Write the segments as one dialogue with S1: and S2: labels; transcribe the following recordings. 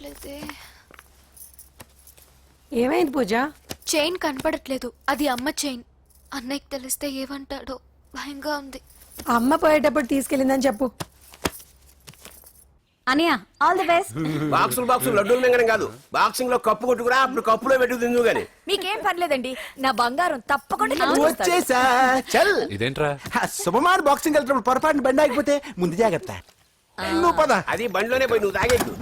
S1: కనపడట్లేదే.
S2: ఏమైంది పూజ?
S1: చైన్ కనపడట్లేదు. అది అమ్మ చైన్. అన్నయ్యకి తెలిస్తే ఏమంటాడో భయంగా ఉంది.
S2: అమ్మ పోయేటప్పుడు తీసుకెళ్ళిందని చెప్పు.
S3: అనియా ఆల్ ది బెస్ట్.
S4: బాక్సులు లడ్డూలు మింగడం కాదు, బాక్సింగ్ లో కప్పు కొట్టుకురా, అప్పుడు కప్పులో పెట్టు తిందు గాని.
S3: మీకేం పర్లేదండి, నా బంగారం తప్పకుండా
S5: వచ్చేసా. చల్
S6: ఇదేంట్రా?
S5: శుభమాన్ బాక్సింగ్ వెళ్తున్నప్పుడు పొరపాటున బండి ఆగిపోతే ముందు జాగ్రత్త. నువ్వు పద.
S4: అది బండిలోనే పోయి నువ్వు తాగేద్దు.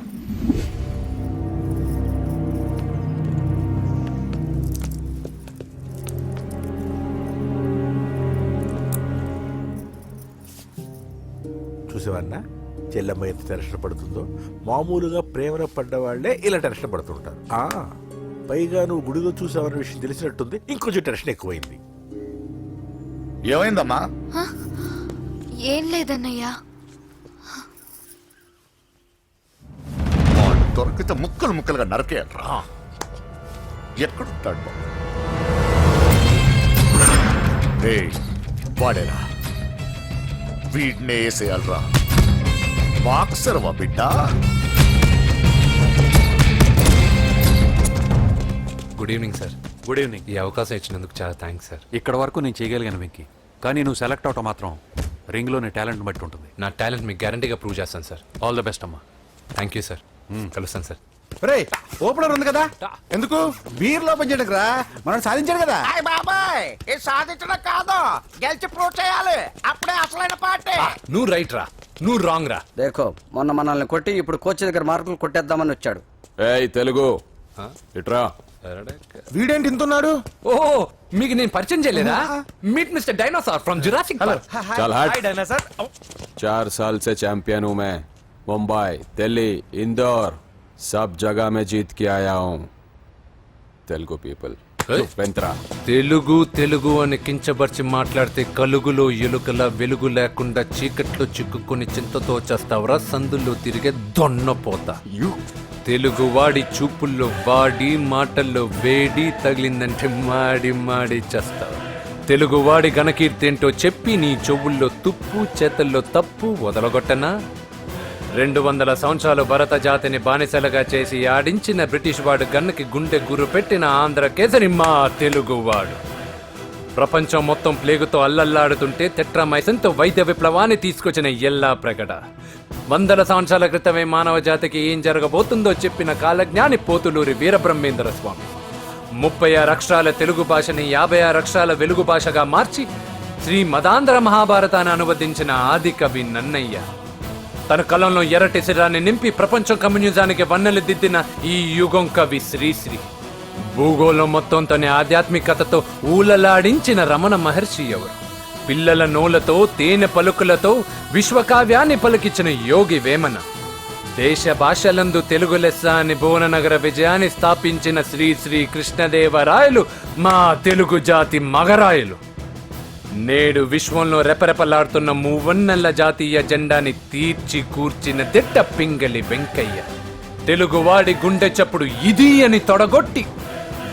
S5: చూసేవన్నా చెల్లమ్మ ఎంత టెన్షన్ పడుతుందో. మామూలుగా ప్రేమలో పడ్డవాళ్లే ఇలా టెన్షన్ పడుతుంటారు. పైగా నువ్వు గుడిలో చూసావన్న విషయం తెలిసినట్టుంది, ఇంకొంచెం టెన్షన్ ఎక్కువైంది.
S7: ఏమైందమ్మా?
S1: ఏం లేదన్నయ్యా.
S7: వాడు దొరికితే ముక్కలు ముక్కలుగా నరకేయట్రా. ఎక్కడుంటాడు? వాడేరా, వీడినే వేసేయాలరా. బాక్సర్వా బిడ్డ?
S6: Good evening sir.
S8: Good evening.
S6: ఈ అవకాశం ఇచ్చినందుకు చాలా థ్యాంక్స్ సార్.
S8: ఇక్కడ వరకు నేను చేయగలిగాను వెంకీ, కానీ నువ్వు సెలెక్ట్ అవటం మాత్రం రింగ్లో నీ టాలెంట్ బట్టి ఉంటుంది.
S6: నా టాలెంట్ మీకు గ్యారంటీగా ప్రూవ్ చేస్తాను సార్.
S8: ఆల్ ద బెస్ట్ అమ్మా.
S6: Thank you sir. కలుస్తాను సార్.
S5: రే ఓపెనర్ ఉంది కదా, ఎందుకు బీర్ లోపం చేయడానికి రా, మనం సాధించాడు కదా.
S4: బాబాయ్ ఇది సాధించడం కాదు, గెలిచి ప్రూవ్ చేయాలి, అప్పుడే అసలైన పార్టీ.
S6: నువ్వు రైట్ రా, నువ్వు రాంగ్ రా.
S9: దేఖో మొన్న మనల్ని కొట్టి ఇప్పుడు కోచ్ దగ్గర మార్కులు కొట్టేద్దామని వచ్చాడు.
S8: ఏయ్ తెలుగు ఇట్రా.
S5: వీడేంటి ఇంతున్నాడు?
S6: ఓ మీకు నేను పరిచయం చేయలేదా? Meet mister dinosaur from Jurassic park.
S8: चल हट। 4 साल से चैंपियन हूं मैं। मुंबई, दिल्ली, इंदौर सब जगह में जीत के आया हूं। तेलुगु पीपल వెంత్రా.
S6: తెలుగు తెలుగు అని కించబర్చి మాట్లాడితే కలుగులో ఎలుకల వెలుగు లేకుండా చీకట్లో చిక్కుకుని చింతతో చేస్తావరా, సందుల్లో తిరిగే దొన్నపోతా. తెలుగు వాడి చూపుల్లో వాడి మాటల్లో వేడి తగిలిందంటే మాడి మాడి చేస్తావు. తెలుగు వాడి ఘనకీర్తి ఏంటో చెప్పి నీ చెవుల్లో తుప్పు చేతల్లో తప్పు వదలగొట్టనా? 200 సంవత్సరాలు భరత జాతిని బానిసలుగా చేసి ఆడించిన బ్రిటిష్ వాడు గన్నకి గుండె గుర్రు పెట్టిన ఆంధ్ర కేసరి మా తెలుగువాడు. ప్రపంచం మొత్తం ప్లేగుతో అల్లల్లాడుతుంటే టెట్రామైసిన్తో వైద్య విప్లవాన్ని తీసుకొచ్చిన ఎల్లా ప్రగడ. 100 సంవత్సరాల క్రితమే మానవ జాతికి ఏం జరగబోతుందో చెప్పిన కాలజ్ఞాని పోతులూరి వీరబ్రహ్మేంద్ర స్వామి. 36 అక్షరాల తెలుగు భాషని 56 అక్షరాల వెలుగు భాషగా మార్చి శ్రీ మదాంధ్ర మహాభారతాన్ని అనువదించిన ఆది కవి నన్నయ్య. తన కలంలో ఎర్రటి శిరాన్ని నింపి ప్రపంచం కమ్యూనిజానికి వన్నెలు దిద్దిన ఈ యుగం కవి శ్రీశ్రీ. భూగోళం మొత్తం తన ఆధ్యాత్మికతతో ఊలలాడించిన రమణ మహర్షి ఎవరు? పిల్లల నోలతో తేనె పలుకులతో విశ్వకావ్యాన్ని పలికించిన యోగి వేమన. దేశ భాషలందు తెలుగు లెస్స అని భువననగర విజయాన్ని స్థాపించిన శ్రీ శ్రీ కృష్ణదేవరాయలు మా తెలుగు జాతి మగరాయలు. నేడు విశ్వంలో రెపరెపలాడుతున్న మూవన్నెల జాతీయ జెండాని తీర్చి కూర్చిన దిట్ట పింగళి వెంకయ్య. తెలుగువాడి గుండె చప్పుడు ఇది అని తొడగొట్టి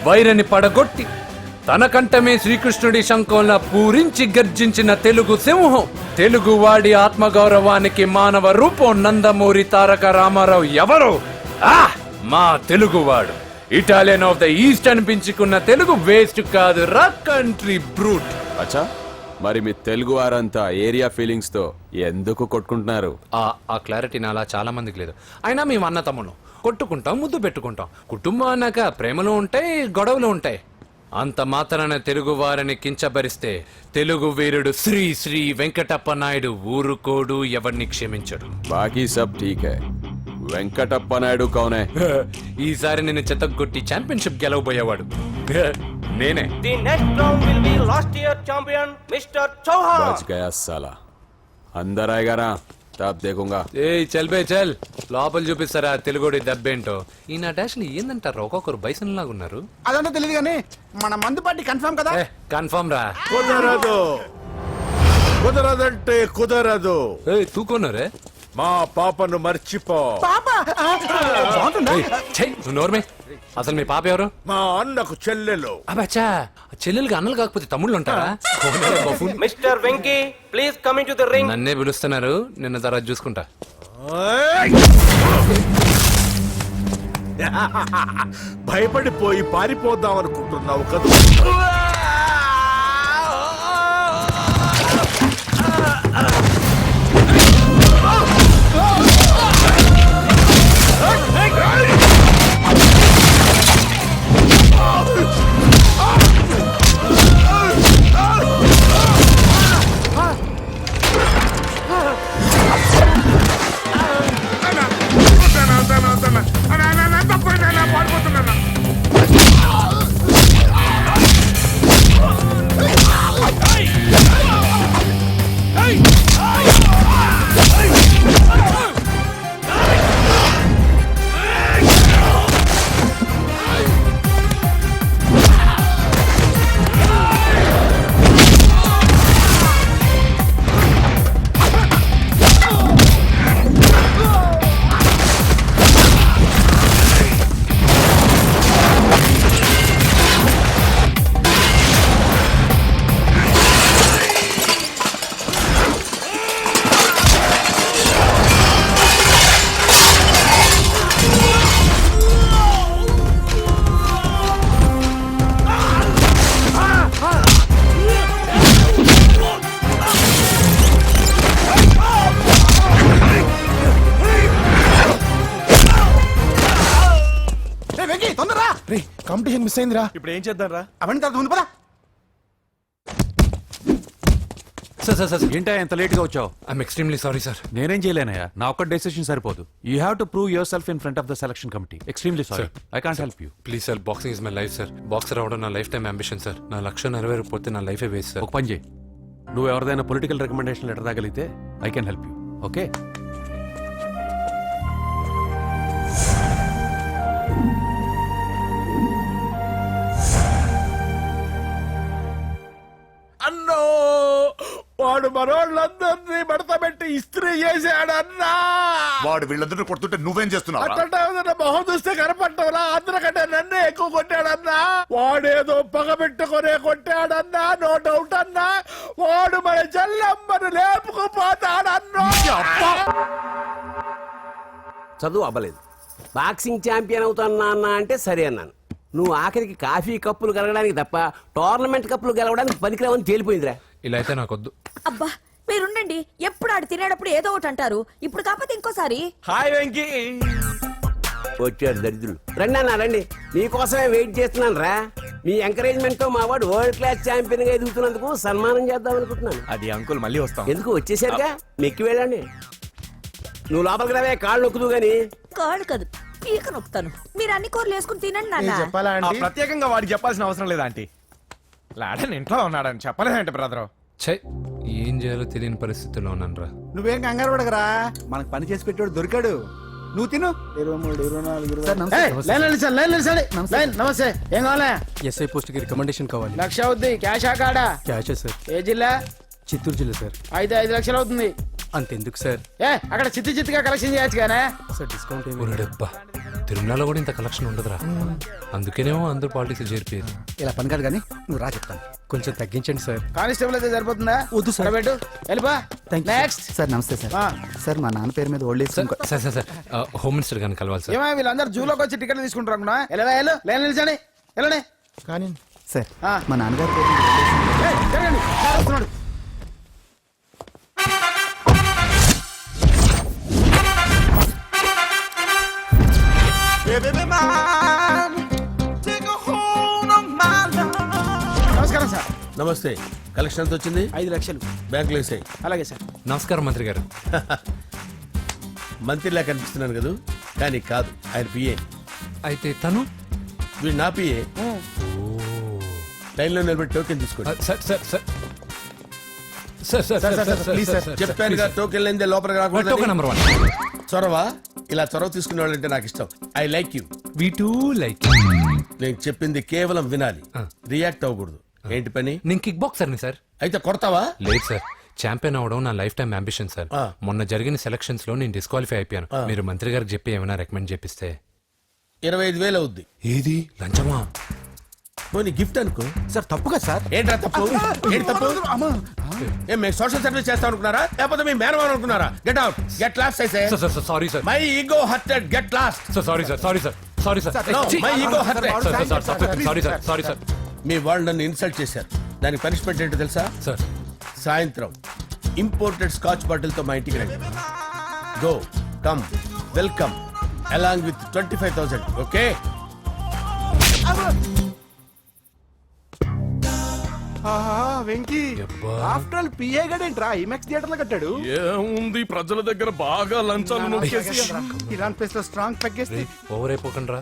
S6: వైరని పడగొట్టి తన కంఠమే శ్రీకృష్ణుడి శంఖంలా పూరించి గర్జించిన తెలుగు సింహం. తెలుగువాడి ఆత్మగౌరవానికి మానవ రూపం నందమూరి తారక రామారావు ఎవరు? మా తెలుగువాడు. ఇటాలియన్ ఆఫ్ ద ఈస్ట్ అనిపించుకున్న తెలుగు వేస్ట్ కాదు రా కంట్రీ బ్రూట్.
S8: అచ్చా, మరి మీ తెలుగు వారంతా ఏరియా ఫీలింగ్స్ తో ఎందుకు కొట్టుకుంటున్నారు?
S6: ఆ క్లారిటీ నాలా చాలా మందికి లేదు. అయినా మేము అన్న తమ్మును కొట్టుకుంటాం, ముద్దు పెట్టుకుంటాం. కుటుంబం అన్నాక ప్రేమలు ఉంటాయి, గొడవలు ఉంటాయి. అంత మాత్రాన తెలుగు వారిని కించబరిస్తే తెలుగు వీరుడు శ్రీ శ్రీ వెంకటప్ప నాయుడు ఊరుకోడు, ఎవరిని క్షమించడు.
S8: బాకీ సబ్ ఠీక్ హై. వెంకటప్ప నాయుడు కౌనే?
S6: ఈసారి నేను చెత్తగొట్టి ఛాంపియన్షిప్ గెలవబోయేవాడు నేనే.
S4: The next round will be last year champion mister Chauhan.
S8: బచ్ గయా సాలా. అందర్ ఆయేగా నా, తబ్ దేఖూంగా.
S6: ఏయ్ చల్ బే చల్, లోపల చూపిస్తారా తెలుగుడి దెబ్బేంటో. ఈ నా డాష్లు ఏందంటారు, ఒక్కొక్కరు బైసన్ లాగా ఉన్నారు.
S5: అదంతా తెలియదు కానీ మన మందు పార్టీ కన్ఫర్మ్ కదా?
S6: కన్ఫర్మ్ రా.
S5: కుదరదు, కుదరదంటే కుదరదు.
S6: తూకున్నారే
S5: మా పాపను మర్చిపో.
S6: నోర్మే, అసలు మీ పాప ఎవరు?
S5: మా అన్నకు చెల్లెలు.
S6: అబ్బచ్చా, చెల్లెలుగా అన్నలు కాకపోతే తమ్ముళ్ళు ఉంటారా?
S4: Mister Venky please come in to the ring.
S6: నన్నే పిలుస్తున్నారు, నిన్న తర్వాత చూసుకుంటా.
S5: భయపడిపోయి పారిపోదాం అనుకుంటున్నావు కదూ.
S4: కాంపిటీషన్ మిస్ అయిందిరా.
S10: ఇప్పుడు ఏం చేద్దాం రా?
S4: అవన్నీ తర్వాత ముందు పదా.
S10: సార్ ఏంటా ఎంత లేట్ గా వచ్చావు?
S6: I'm extremely sorry sir.
S10: నేనేం చేయలేనయ్యా, నా ఒక్క డెసిషన్ సరిపోదు. You have to prove your self in front of the selection committee. Extremely sorry, I can't help you.
S6: Please sir, boxing is my life sir. Boxer అవడం నా life time ambition sir. నా లక్ష్యం నెరవేరకపోతే నా లైఫే waste sir.
S10: ఒక పని చేయి, నువ్వు ఎవరిదైనా పొలిటికల్ రికమెండేషన్ లెటర్ రాగలిగితే I can help you. Okay?
S5: అన్నో వాడు మనోళ్ళందరినీ మడత పెట్టి ఇస్త్రీ చేశాడన్నా.
S7: వాడు వీళ్ళందరూ కొడుతుంటే నువ్వేం చేస్తున్నావు?
S5: అట్లా మొహం చూస్తే కనపడ్డవరా? అందరికంటే నన్నే ఎక్కువ కొట్టాడన్నా. వాడేదో పగ పెట్టుకునే కొట్టాడన్నా, నో డౌట్ అన్నా. వాడు మన జల్లమ్మను లేపుకుపోతాడన్నా.
S9: చదువు అవ్వలేదు, బాక్సింగ్ ఛాంపియన్ అవుతానా అన్న అంటే సరే అన్నాను. నువ్వు ఆఖరికి కాఫీ కప్పులు గెలవడానికి తప్ప టోర్నమెంట్ కప్పులు గెలవడానికి పనికిరావని తేలిపోయిందిరా.
S6: ఇలా అయితే నాకొద్దు.
S3: అబ్బా మీరుండండి, ఎప్పుడు ఆడు తినేటప్పుడు ఏదో ఒకటి అంటారు. ఇప్పుడు కాకపోతే ఇంకోసారి.
S10: హాయ్ వెంకీ.
S9: వచ్చాడు దరిద్రులు. రండి అన్న రండి, మీకోసమే వెయిట్ చేస్తున్నాను రా. మీ ఎంకరేజ్మెంట్ తో మా వాడు వరల్డ్ క్లాస్ ఛాంపియన్ గా ఎదుగుతున్నందుకు సన్మానం చేద్దాం అనుకుంటున్నాను.
S10: అది అంకుల్ మళ్ళీ వస్తాం.
S9: ఎందుకు వచ్చేసరిగా మెక్కి వెళ్ళండి. నువ్వు లోపలికి రావే, కాళ్ళు నొక్కుదు గాని.
S3: కాళ్ళు కాదు, పీక నొక్కుతాను. మీరు అన్ని కూరలు వేసుకుని తినండి నాన్న.
S4: చెప్పాలా ఆంటీ?
S10: ప్రత్యేకంగా వాడికి చెప్పాల్సిన అవసరం లేదా ఆంటీ? లాడన్ ఇంట్లో ఉన్నాడని చెప్పలేదంటే బ్రదర్.
S6: ఛై, ఏం చేయాలో తెలియని పరిస్థితుల్లో ఉన్నాను రా.
S4: నువ్వేం కంగారు పడకరా, మనకు పని చేసి పెట్టాడు దొరికాడు. నువ్వు తిను. 23, 24, లైన్ నమస్తే. ఏం కావాలా?
S9: ఎస్ఐ పోస్ట్ కి రికమెండేషన్ కావాలి.
S4: 1,00,000 అవుద్ది. క్యాషా కాడా?
S9: Cash sir.
S4: ఏ జిల్లా?
S9: చిత్తూరు జిల్లా సార్.
S4: 5 లక్షలు అవుతుంది.
S9: అంతెందుకు సార్?
S4: అక్కడ చిత్తుగా కలెక్షన్ చేయొచ్చు కానీ
S9: సార్ డిస్కౌంట్
S6: ఒరేడబ్బా, తిరుమలలో కూడా ఇంత కలెక్షన్ ఉండదురా. అందుకేనేమో అందరూ పాలిటిక్స్ చేరిపోయారు.
S9: ఇలా పని కాదు కానీ నువ్వు రా చెప్తాను. కొంచెం తగ్గించండి సార్.
S4: కానిస్టేబుల్ అయితే సరిపోతుందా?
S9: వద్దు సార్.
S4: పెట్టు వెళ్ళిపా. నెక్స్ట్.
S9: సార్ నమస్తే సార్. సార్ మా నాన్న పేరు మీద old age
S6: sir sir sir sir, home minister గారిని కలవాలి సార్.
S4: ఏమో వీళ్ళందరూ జూలోకి వచ్చి టికెట్ తీసుకుంటారు అనుకున్నా. లైన్ నిలిచండి, వెళ్ళండి. కానీ
S9: సార్
S4: ఆ.
S9: మా నాన్నగారి పేరు మీద old age
S4: ఏయ్, జరగండి. సార్ వస్తున్నాడు. నమస్కారం సార్.
S5: నమస్తే. కలెక్షన్ ఎంత వచ్చింది?
S4: 5 లక్షలు.
S5: బ్యాంకులో వేసాయి.
S4: అలాగే సార్.
S6: నమస్కారం మంత్రి గారు.
S5: మంత్రిలా కనిపిస్తున్నాను కదా, కానీ కాదు, ఆయన పిఏ.
S6: అయితే తను
S5: వీడు నా పిఏ. లైన్లో నిలబెట్టి టోకెన్ తీసుకోండి.
S6: Sir sir sir sir sir sir sir
S4: please sir.
S5: చెప్పాను కదా, టోకెన్ లేనిదే లోపలికి రాకూడదు.
S6: Token number 1.
S5: చొరవ, ఇలా చొరవ తీసుకునే వాళ్ళంటే నాకు ఇష్టం. I like you.
S6: We two like.
S5: నేను చెప్పింది కేవలం వినాలి, రియాక్ట్ అవ్వకూడదు. ఏంటి పని?
S6: నేను కిక్ బాక్సర్ని సార్.
S5: అయితే కొడతావా?
S6: లేదు సార్, ఛాంపియన్ అవడం నా లైఫ్ టైం అంబిషన్ సార్. మొన్న జరిగిన సెలక్షన్స్ లో నేను డిస్క్వాలిఫై అయిపోయాను. మీరు మంత్రి గారికి చెప్పి ఏమైనా రికమెండ్ చేపిస్తే.
S5: 25,000 అవుద్ది.
S6: ఏది లంచమా?
S5: పోనీ గిఫ్ట్ అనుకో.
S4: సార్ తప్పుగా సార్.
S5: ఏంట్రా తప్పు? ఏంటి తప్పు? ఏం మేము సోషల్ సర్వీస్ చేస్తాం అనుకున్నారా, లేకపోతే మీ మేనమాన్ అనుకున్నారా? Get out, get lost.
S6: Sir sir sorry sir.
S5: My ego hurted, get lost.
S6: Sir sorry sir, sorry sir. Sorry sir sorry sir sorry sir.
S5: మీ వాళ్ళు నన్ను ఇన్సల్ట్ చేశారు. దానికి పనిష్మెంట్ ఏంటో తెలుసా?
S6: సార్
S5: సాయంత్రం ఇంపోర్టెడ్ స్కాచ్ బాటిల్ తో మా ఇంటికి రండి. Go come welcome along with 25,000. Okay?
S11: Venky after all PA గడేంట్రా ఇమెక్స్ థియేటర్ లో కట్టాడు.
S5: ఏముంది, ప్రజల దగ్గర బాగా లంచాలు నొక్కేసి
S11: ఇరాన్ ప్లేస్ లో స్ట్రాంగ్ తగ్గేస్తే
S6: ఓవర్ అయిపోకండి రా.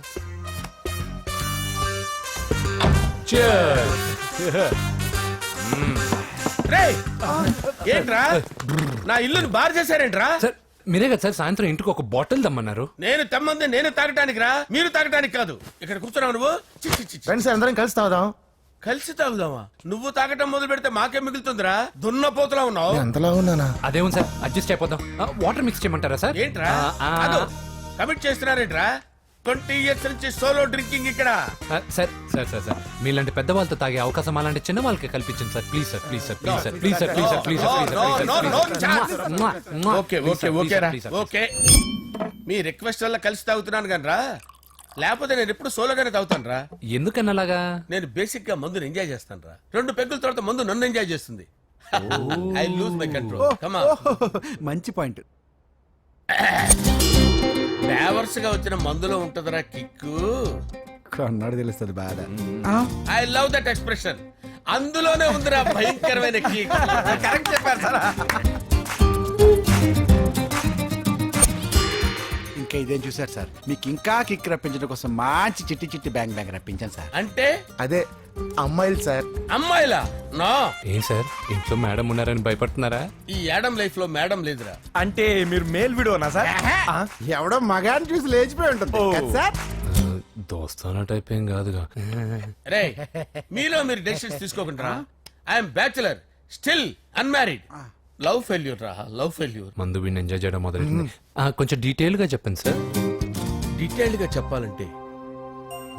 S5: రేయ్, ఏంట్రా నా ఇల్లుని బార్ చేశారేంట్రా?
S6: సార్ మీరే కదా సార్ సాయంత్రం ఇంటికి ఒక బాటిల్ దమ్మన్నారు.
S5: నేను తెమ్మంది నేను తాగటానికి రా, మీరు తాగటానికి కాదు. ఇక్కడ కూర్చున్నావు నువ్వు. చి, చి, చి, చి.
S11: ఫ్రెండ్స్ అందరం కలిసి తాగుదాం.
S5: కలిసి తాగుదామా? నువ్వు తాగటం మొదలు పెడితే మాకేం మిగులుతుందిరా? దున్నపోతులా ఉన్నావు.
S11: ఎంతలా ఉన్నానా?
S6: అదేమో సార్ అడ్జస్ట్ అయిపోదాం. వాటర్ మిక్స్ చేయమంటారా సార్?
S5: ఏంట్రా కమిట్ చేస్తున్నారేంట్రా? 20 years నుంచి సోలో డ్రింకింగ్ ఇక్కడ.
S6: సార్ సార్ సార్ సార్ మీలాంటి పెద్ద వాళ్ళతో తాగే అవకాశం అలాంటి చిన్న వాళ్ళకి కల్పించండి sir. Please sir please sir please sir please sir please sir please
S5: okay okay okay రా ఓకే. మీ రిక్వెస్ట్ వల్ల కలిసి తాగుతున్నాను కానీ రా, లేకపోతే నేను ఎప్పుడు సోలోగానే తాగుతాను రా.
S6: ఎందుకన్నా అలాగా?
S5: నేను బేసిక్ గా మందుని ఎంజాయ్ చేస్తాను రా. 2 పెగ్గుల తర్వాత మందు నన్ను ఎంజాయ్ చేస్తుంది. I lose my control. Come on.
S11: మంచి పాయింట్.
S5: ఫ్లేవర్స్ గా వచ్చిన మందులో ఉంటదరా కిక్కు.
S11: కన్నాడు తెలుస్తుంది బాధ.
S5: I love that expression. అందులోనే ఉందిరా భయంకరమైన కిక్. కరెక్ట్ చెప్పారు సార్.
S11: ఇంకా ఇదేం చూసారు సార్, మీకు ఇంకా కిక్ రప్పించడం కోసం మంచి చిట్టి చిట్టి బ్యాంగ్ బ్యాంగ్ రప్పించాను సార్.
S5: అంటే
S11: అదే అమ్మాయిలు సార్.
S5: అమ్మాయిలా? నో.
S6: ఏం సార్ ఇంట్లో మేడం ఉన్నారని భయపడుతున్నారా?
S5: ఈ యాడమ్ లైఫ్ లో మేడం లేదురా.
S11: అంటే మీరు మేల్ వీడియోనా సార్? ఎవడో మగాన్ని చూసి లేచిపోయి ఉంటుంది కదా సార్.
S6: దోస్తానా టైప్ ఏం కాదుగా.
S5: రే మీలో మీరు డెసిషన్స్ తీసుకోకుండా. I'm bachelor still unmarried. Love failure రా, లవ్ ఫెయిల్యూర్.
S6: మందు వీడిని ఎంజాయ్ చేయడం మొదలైంది. కొంచెం డీటెయిల్ గా చెప్పండి సార్.
S5: డీటెయిల్డ్ గా చెప్పాలంటే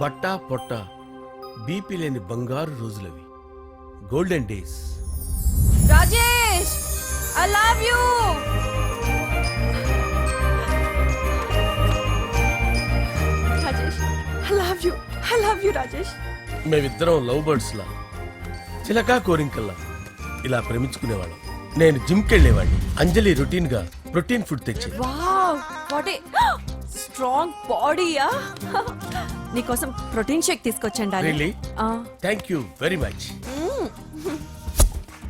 S5: బట్టా పొట్ట బీపీ లేని బంగారు రోజులవి, golden days.
S3: Rajesh I love you. Rajesh I love you, I love you Rajesh.
S5: మేమిద్దరం లవ్ బర్డ్స్ లా, చిలకా కోరింకల్లా ఇలా ప్రేమించుకునేవాళ్ళం. నేను జిమ్ కెళ్ళేవాడిని. అంజలి రొటీన్ గా ప్రోటీన్ ఫుడ్ తెచ్చి.
S3: వావ్ వాట్ ఏ స్ట్రాంగ్ బాడీయా. నీకోసం ప్రోటీన్ షేక్ తీసుకొచ్చండి.
S5: Really? Thank you very much.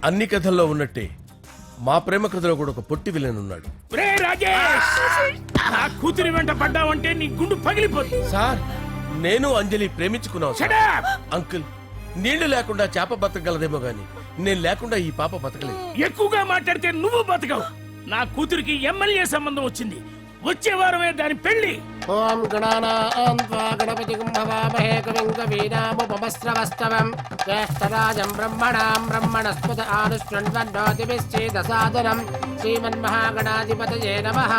S5: అన్ని కథల్లో ఉన్నట్టే మా ప్రేమ కథలో కూడా ఒక పొట్టి విలన్ ఉన్నాడు.
S9: కూతురి వెంట పడ్డావంటే నీ గుండు పగిలిపోతుంది.
S5: సార్ నేను అంజలి ప్రేమించుకున్నాను సార్. అంకుల్ నీళ్లు లేకుండా చేప బతకగలదేమో గాని నేను లేకుండా ఈ పాప బతకలేదు.
S9: ఎక్కువగా మాట్లాడితే నువ్వు బతకవు. నా కూతురికి ఎమ్మెల్యే సంబంధం వచ్చింది. వచ్చే వారమే దాని పెళ్లి.
S4: ఓం గణానాం త్వా గణపతిం భవామహే కవిం కవీనాముపమస్రవస్తవం జ్యేష్ఠరాజం బ్రహ్మణాం బ్రహ్మణస్పద ఆనుష్ఠ్వన్నోతిభిశ్చేదసాదనం శ్రీమన్మహాగణాధిపతయే నమః.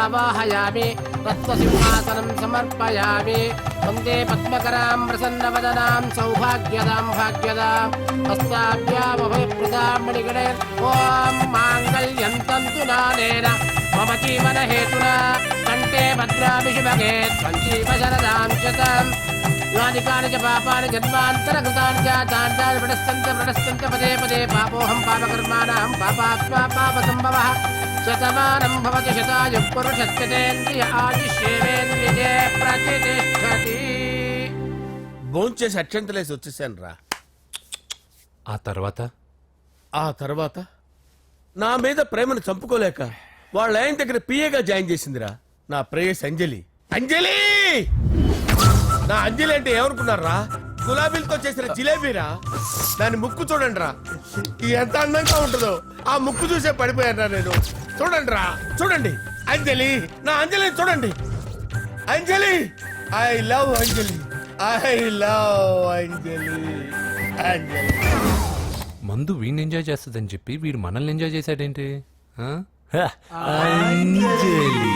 S4: ఆవాహయామి తత్వసింహాసనం సమర్పయామి. వందే పద్మకరాం ప్రసన్నవదనాం సౌభాగ్యదాం భాగ్యదాం హస్తాభ్యామభయప్రదాం మణిగణే. ఓం మాంగళ్యం తంతు నానేన మమ జీవన హేతునా కంటే భద్రామి శుభగే త్వం జీవ శరదాం శతం. యాని కాని చ పాపాని జన్మాంతరకృతాని చ తాని ప్రణశ్యంత పదే పదే పాపోహం పాపకర్మాణం పాపాత్మా పాపసంభవః. శతమానం భవతి శతాయుః పురుషస్యేంద్రియ ఆయుష్యేంద్రియే ప్రతిష్టతి. భోంచేసి అక్షంతలేసి వచ్చేసాను రా.
S6: ఆ తర్వాత
S5: ఆ తర్వాత నా మీద ప్రేమను చంపుకోలేక వాళ్ళ ఆయన దగ్గర పిఏగా జాయిన్ చేసిందిరా నా ప్రేయస్ అంజలి. అంజలి నా అంజలి అంటే ఏమనుకున్నారా? గులాబీలతో చేసిన జిలేబీరా. దాని ముక్కు చూడండి రా ఎంత అందంగా ఉంటుందో. ఆ ముక్కు చూసే పడిపోయారా నేను. చూడండి రా చూడండి అంజలి, నా అంజలిని చూడండి. Anjali I love Anjali, I love Anjali. అంజలి
S6: మందు వీడిని ఎంజాయ్ చేస్తుందని చెప్పి వీడు మనల్ని ఎంజాయ్ చేశాడేంటి? అంజలి